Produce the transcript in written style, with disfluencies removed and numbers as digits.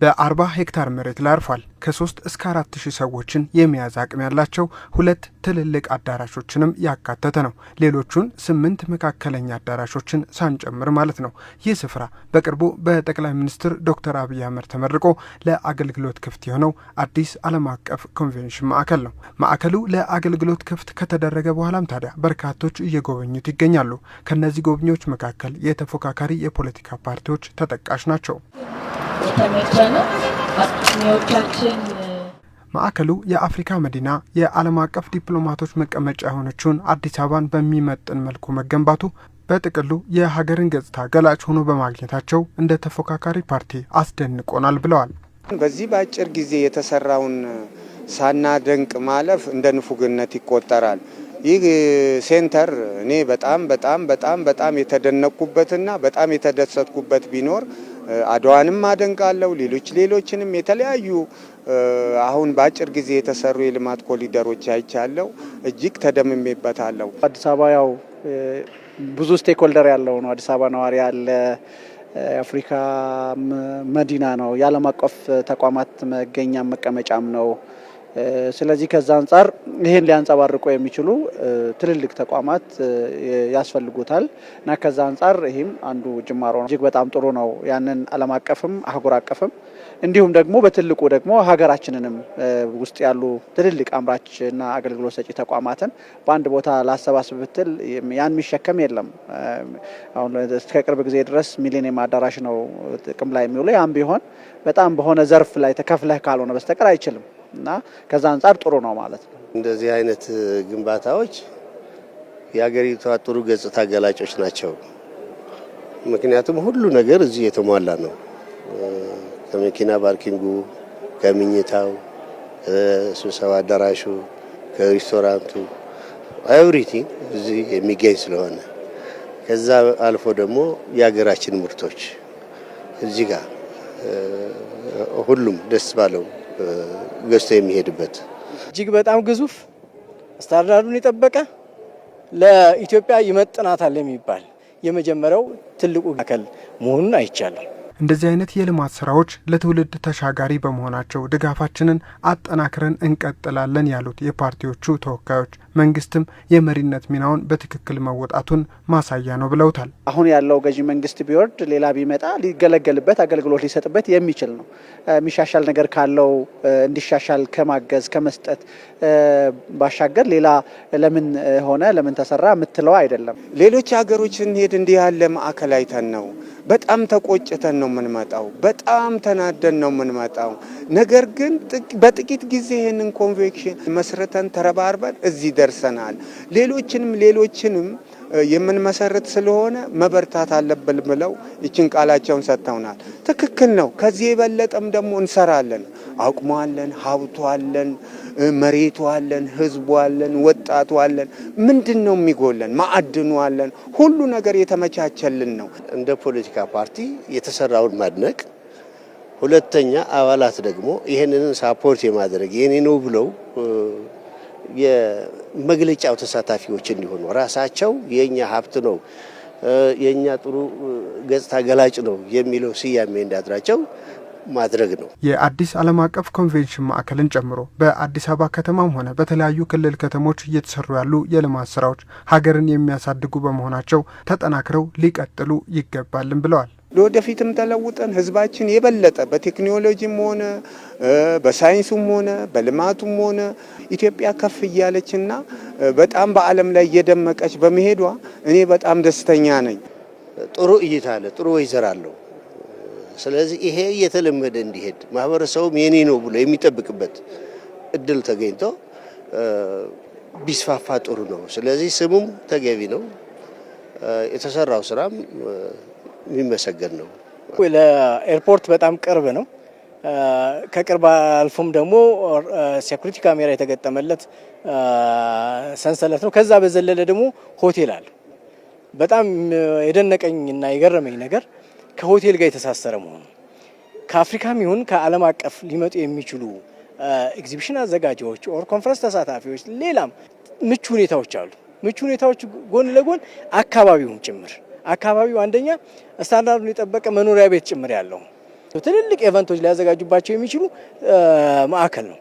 በ40 ሄክታር መሬት ላይ አርፏል። ከ3 እስከ 4 ሺህ ሰዎችን የሚያዝ አቅም ያላቸው 2 ትልልቅ አዳራሾችንም ያካተተ ነው። ሌሎቹን 8 መካከለኛ አዳራሾችን ሳንጨምር ማለት ነው። ይህ ስፍራ በቅርቡ በጠቅላይ ሚኒስትር ዶክተር አብይ አህመድ ተመርቆ ለአገልግሎት ክፍት የሆነው አዲስ ዓለም አቀፍ ኮንቬንሽን ማዕከል ነው። ማዕከሉ ለአገልግሎት ክፍት ከተደረገ በኋላም ታዲያ በርካቶች እየጎበኙት ይገኛሉ። ከነዚህ ጎብኚዎች መካከል የተፎካካሪ የፖለቲካ ፓርቲዎች ተጠቃሽ ናቸው። ማዕከሉ የአፍሪካ መዲና የዓለም አቀፍ ዲፕሎማቶች መቀመጫ የሆነችውን አዲስ አበባን በሚመጥን መልኩ መገንባቱ በጥቅሉ የሀገርን ገጽታ ገላጭ ሆኖ በማግኘታቸው እንደ ተፎካካሪ ፓርቲ አስደንቆናል ብለዋል። በዚህ በአጭር ጊዜ የተሰራውን ሳናደንቅ ማለፍ እንደ ንፉግነት ይቆጠራል። ይህ ሴንተር እኔ በጣም የተደነቅኩበትና በጣም የተደሰትኩበት ቢኖር አድዋንም አደንቃለሁ። ሌሎችንም የተለያዩ አሁን በአጭር ጊዜ የተሰሩ የልማት ኮሪደሮች አይቻለሁ። እጅግ ተደምሜበታለሁ። አዲስ አበባ ያው ብዙ ስቴክሆልደር ያለው ነው። አዲስ አበባ ነዋሪ ያለ የአፍሪካ መዲና ነው። የዓለም አቀፍ ተቋማት መገኛ መቀመጫም ነው። ስለዚህ ከዛ አንጻር ይሄን ሊያንጸባርቁ የሚችሉ ትልልቅ ተቋማት ያስፈልጉታል እና ከዛ አንጻር ይሄም አንዱ ጅማሮ ነው። እጅግ በጣም ጥሩ ነው። ያንን ዓለም አቀፍም አህጉር አቀፍም እንዲሁም ደግሞ በትልቁ ደግሞ ሀገራችንንም ውስጥ ያሉ ትልልቅ አምራችና አገልግሎት ሰጪ ተቋማትን በአንድ ቦታ ላሰባስብ ብትል ያን የሚሸከም የለም። አሁን እስከ ቅርብ ጊዜ ድረስ ሚሊኒየም አዳራሽ ነው ጥቅም ላይ የሚውለው። ያም ቢሆን በጣም በሆነ ዘርፍ ላይ ተከፍለህ ካልሆነ በስተቀር አይችልም እና ከዛ አንጻር ጥሩ ነው ማለት ነው። እንደዚህ አይነት ግንባታዎች የሀገሪቷ ጥሩ ገጽታ ገላጮች ናቸው። ምክንያቱም ሁሉ ነገር እዚህ የተሟላ ነው። ከመኪና ፓርኪንጉ፣ ከምኝታው፣ ስብሰባ አዳራሹ፣ ከሬስቶራንቱ ኤቭሪቲንግ እዚህ የሚገኝ ስለሆነ ከዛ አልፎ ደግሞ የሀገራችን ምርቶች እዚህ ጋር ሁሉም ደስ ባለው ገዝቶ የሚሄድበት እጅግ በጣም ግዙፍ ስታንዳርዱን የጠበቀ ለኢትዮጵያ ይመጥናታል የሚባል የመጀመሪያው ትልቁ ማዕከል መሆኑን አይቻለሁ። እንደዚህ አይነት የልማት ስራዎች ለትውልድ ተሻጋሪ በመሆናቸው ድጋፋችንን አጠናክረን እንቀጥላለን ያሉት የፓርቲዎቹ ተወካዮች መንግስትም የመሪነት ሚናውን በትክክል መወጣቱን ማሳያ ነው ብለውታል። አሁን ያለው ገዢ መንግስት ቢወርድ ሌላ ቢመጣ ሊገለገልበት አገልግሎት ሊሰጥበት የሚችል ነው። የሚሻሻል ነገር ካለው እንዲሻሻል ከማገዝ ከመስጠት ባሻገር ሌላ ለምን ሆነ ለምን ተሰራ የምትለው አይደለም። ሌሎች ሀገሮች እንሄድ እንዲህ ያለ ማዕከል አይተን ነው በጣም ተቆጭተን ነው የምንመጣው። በጣም ተናደን ነው የምንመጣው። ነገር ግን በጥቂት ጊዜ ይሄንን ኮንቬንሽን መስርተን ተረባርበን እዚህ ደርሰናል። ሌሎችንም የምንመሰርት ስለሆነ መበርታት አለብን ብለው ይችን ቃላቸውን ሰጥተውናል። ትክክል ነው። ከዚህ የበለጠም ደግሞ እንሰራለን። አቅሙ አለን፣ ሀብቱ አለን፣ መሬቱ አለን፣ ህዝቡ አለን፣ ወጣቱ አለን። ምንድነው የሚጎለን? ማዕድኑ አለን። ሁሉ ነገር የተመቻቸልን ነው። እንደ ፖለቲካ ፓርቲ የተሰራውን ማድነቅ፣ ሁለተኛ አባላት ደግሞ ይሄንን ሳፖርት የማድረግ የኔ ነው ብለው የመግለጫው ተሳታፊዎች እንዲሆኑ ራሳቸው የኛ ሀብት ነው የኛ ጥሩ ገጽታ ገላጭ ነው የሚለው ስያሜ እንዳድራቸው ማድረግ ነው። የአዲስ ዓለም አቀፍ ኮንቬንሽን ማዕከልን ጨምሮ በአዲስ አበባ ከተማም ሆነ በተለያዩ ክልል ከተሞች እየተሰሩ ያሉ የልማት ስራዎች ሀገርን የሚያሳድጉ በመሆናቸው ተጠናክረው ሊቀጥሉ ይገባልን ብለዋል። ለወደፊትም ተለውጠን ህዝባችን የበለጠ በቴክኖሎጂም ሆነ በሳይንሱም ሆነ በልማቱም ሆነ ኢትዮጵያ ከፍ እያለችና በጣም በዓለም ላይ እየደመቀች በመሄዷ እኔ በጣም ደስተኛ ነኝ። ጥሩ እይታ አለ፣ ጥሩ ወይዘር አለው። ስለዚህ ይሄ እየተለመደ እንዲሄድ ማህበረሰቡም የኔ ነው ብሎ የሚጠብቅበት እድል ተገኝቶ ቢስፋፋ ጥሩ ነው። ስለዚህ ስሙም ተገቢ ነው። የተሰራው ስራም የሚመሰገን ነው። ለኤርፖርት በጣም ቅርብ ነው። ከቅርብ አልፎም ደግሞ ሴኩሪቲ ካሜራ የተገጠመለት ሰንሰለት ነው። ከዛ በዘለለ ደግሞ ሆቴል አለ። በጣም የደነቀኝና የገረመኝ ነገር ከሆቴል ጋር የተሳሰረ መሆኑ ከአፍሪካም ይሁን ከዓለም አቀፍ ሊመጡ የሚችሉ ኤግዚቢሽን አዘጋጆች ኦር ኮንፈረንስ ተሳታፊዎች ሌላም ምቹ ሁኔታዎች አሉ። ምቹ ሁኔታዎች ጎን ለጎን አካባቢውን ጭምር አካባቢው አንደኛ ስታንዳርዱን የጠበቀ መኖሪያ ቤት ጭምር ያለው ትልልቅ ኢቨንቶች ሊያዘጋጁባቸው የሚችሉ ማዕከል ነው።